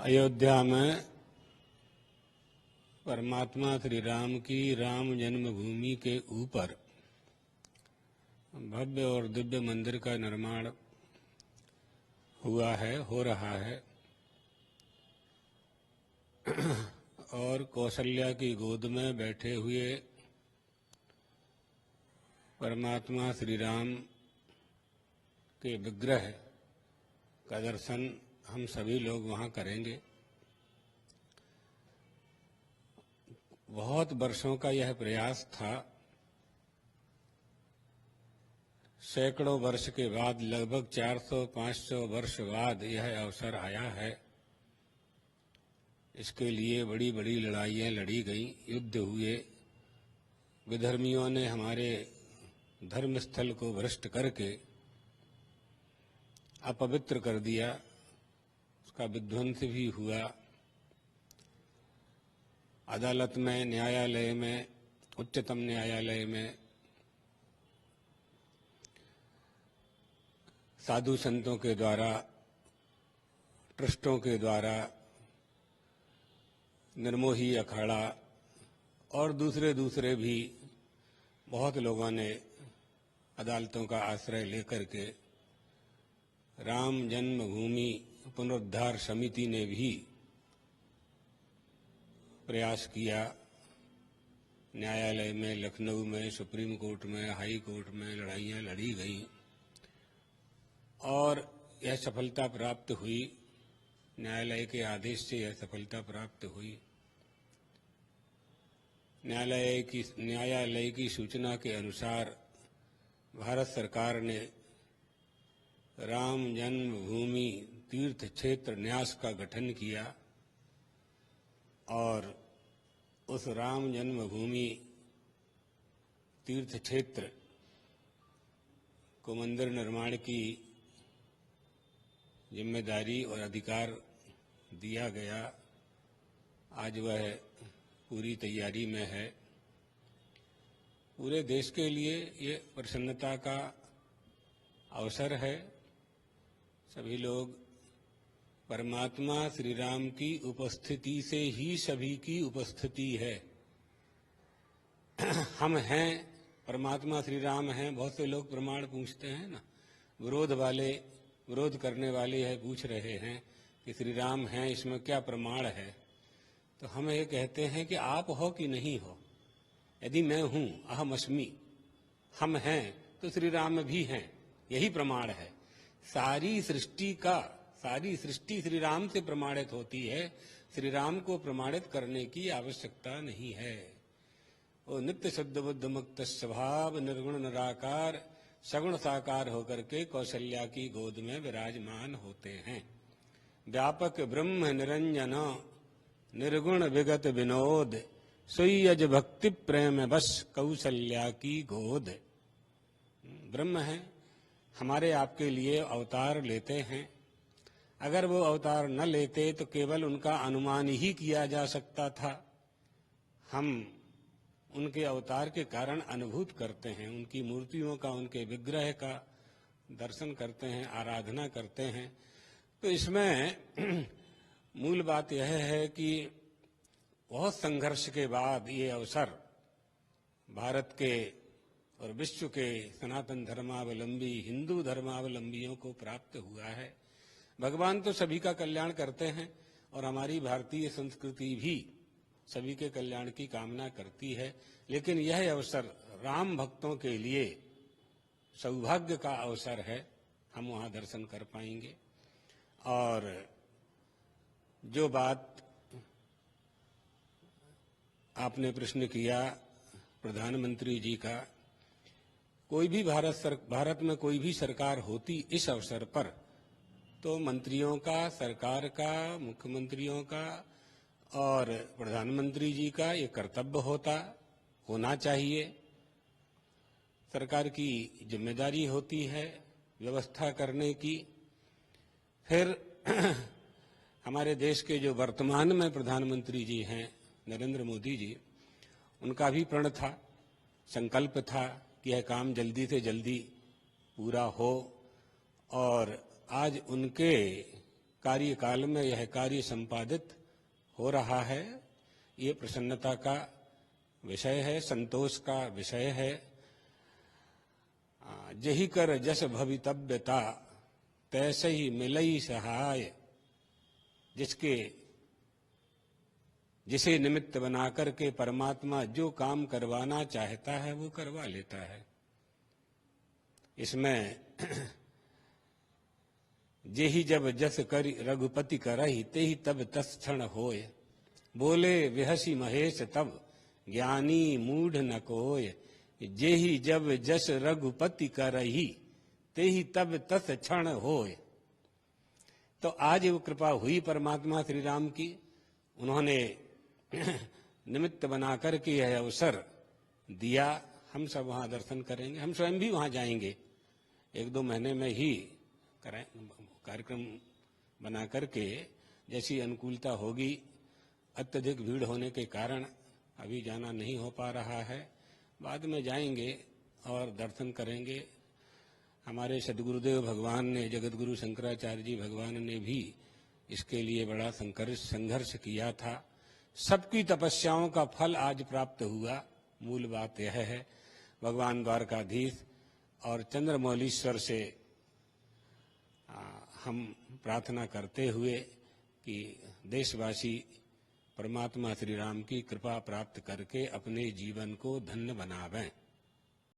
अयोध्या में परमात्मा श्री राम की राम जन्मभूमि के ऊपर भव्य और दिव्य मंदिर का निर्माण हुआ है, हो रहा है। और कौशल्या की गोद में बैठे हुए परमात्मा श्री राम के विग्रह का दर्शन हम सभी लोग वहाँ करेंगे। बहुत वर्षों का यह प्रयास था। सैकड़ों वर्ष के बाद, लगभग 400-500 वर्ष बाद यह अवसर आया है। इसके लिए बड़ी बड़ी लड़ाइयाँ लड़ी गईं, युद्ध हुए, विधर्मियों ने हमारे धर्मस्थल को भ्रष्ट करके अपवित्र कर दिया, उसका विध्वंस भी हुआ। अदालत में, न्यायालय में, उच्चतम न्यायालय में साधु संतों के द्वारा, ट्रस्टों के द्वारा, निर्मोही अखाड़ा और दूसरे भी बहुत लोगों ने अदालतों का आश्रय लेकर के राम जन्मभूमि पुनरुद्धार समिति ने भी प्रयास किया। न्यायालय में, लखनऊ में, सुप्रीम कोर्ट में, हाई कोर्ट में लड़ाइयाँ लड़ी गईं और यह सफलता प्राप्त हुई। न्यायालय के आदेश से यह सफलता प्राप्त हुई। न्यायालय की सूचना के अनुसार भारत सरकार ने राम जन्मभूमि तीर्थ क्षेत्र न्यास का गठन किया और उस राम जन्मभूमि तीर्थ क्षेत्र को मंदिर निर्माण की जिम्मेदारी और अधिकार दिया गया। आज वह पूरी तैयारी में है। पूरे देश के लिए ये प्रसन्नता का अवसर है। सभी लोग परमात्मा श्री राम की उपस्थिति से ही सभी की उपस्थिति है। हम हैं, परमात्मा श्री राम हैं। बहुत से लोग प्रमाण पूछते हैं ना, विरोध करने वाले यह पूछ रहे हैं कि श्री राम हैं, इसमें क्या प्रमाण है। तो हम ये कहते हैं कि आप हो कि नहीं हो। यदि मैं हूं, अहम अस्मि, हम हैं, तो श्री राम भी हैं, यही प्रमाण है। सारी सृष्टि श्री राम से प्रमाणित होती है। श्री राम को प्रमाणित करने की आवश्यकता नहीं है। वो नित्य शुद्ध बुद्ध मुक्त स्वभाव, निर्गुण निराकार, सगुण साकार होकर के कौशल्या की गोद में विराजमान होते हैं। व्यापक ब्रह्म निरंजन, निर्गुण विगत विनोद, सोई अज भक्ति प्रेम बस कौशल्या की गोद। ब्रह्म है, हमारे आपके लिए अवतार लेते हैं। अगर वो अवतार न लेते तो केवल उनका अनुमान ही किया जा सकता था। हम उनके अवतार के कारण अनुभूत करते हैं, उनकी मूर्तियों का, उनके विग्रह का दर्शन करते हैं, आराधना करते हैं। तो इसमें मूल बात यह है कि बहुत संघर्ष के बाद ये अवसर भारत के और विश्व के सनातन धर्मावलंबी, हिंदू धर्मावलंबियों को प्राप्त हुआ है। भगवान तो सभी का कल्याण करते हैं और हमारी भारतीय संस्कृति भी सभी के कल्याण की कामना करती है। लेकिन यह अवसर राम भक्तों के लिए सौभाग्य का अवसर है। हम वहाँ दर्शन कर पाएंगे। और जो बात आपने प्रश्न किया प्रधानमंत्री जी का, कोई भी भारत में कोई भी सरकार होती इस अवसर पर, तो मंत्रियों का, सरकार का, मुख्यमंत्रियों का और प्रधानमंत्री जी का ये कर्तव्य होना चाहिए। सरकार की जिम्मेदारी होती है व्यवस्था करने की। फिर हमारे देश के जो वर्तमान में प्रधानमंत्री जी हैं, नरेंद्र मोदी जी, उनका भी प्रण था, संकल्प था कि यह काम जल्दी से जल्दी पूरा हो। और आज उनके कार्यकाल में यह कार्य संपादित हो रहा है। ये प्रसन्नता का विषय है, संतोष का विषय है। जही कर जस भवितव्यता तैसे ही मिलई सहाय, जिसे निमित्त बनाकर के परमात्मा जो काम करवाना चाहता है वो करवा लेता है। इसमें जेहि जब जस करि रघुपति करहि तेहि तब तस क्षण होय, बोले विहसी महेश तब ज्ञानी मूढ़ न कोय। जेहि जब जस रघुपति करहि तेहि तब तस क्षण होय। तो आज वो कृपा हुई परमात्मा श्री राम की, उन्होंने निमित्त बनाकर के यह अवसर दिया। हम सब वहाँ दर्शन करेंगे, हम स्वयं भी वहाँ जाएंगे। 1-2 महीने में ही कार्यक्रम बना करके जैसी अनुकूलता होगी। अत्यधिक भीड़ होने के कारण अभी जाना नहीं हो पा रहा है, बाद में जाएंगे और दर्शन करेंगे। हमारे सद्गुरुदेव भगवान ने, जगत गुरु शंकराचार्य जी भगवान ने भी इसके लिए बड़ा संघर्ष किया था। सबकी तपस्याओं का फल आज प्राप्त हुआ। मूल बात यह है, भगवान द्वारकाधीश और चंद्रमौलीश्वर से हम प्रार्थना करते हुए कि देशवासी परमात्मा श्री राम की कृपा प्राप्त करके अपने जीवन को धन्य बनावें।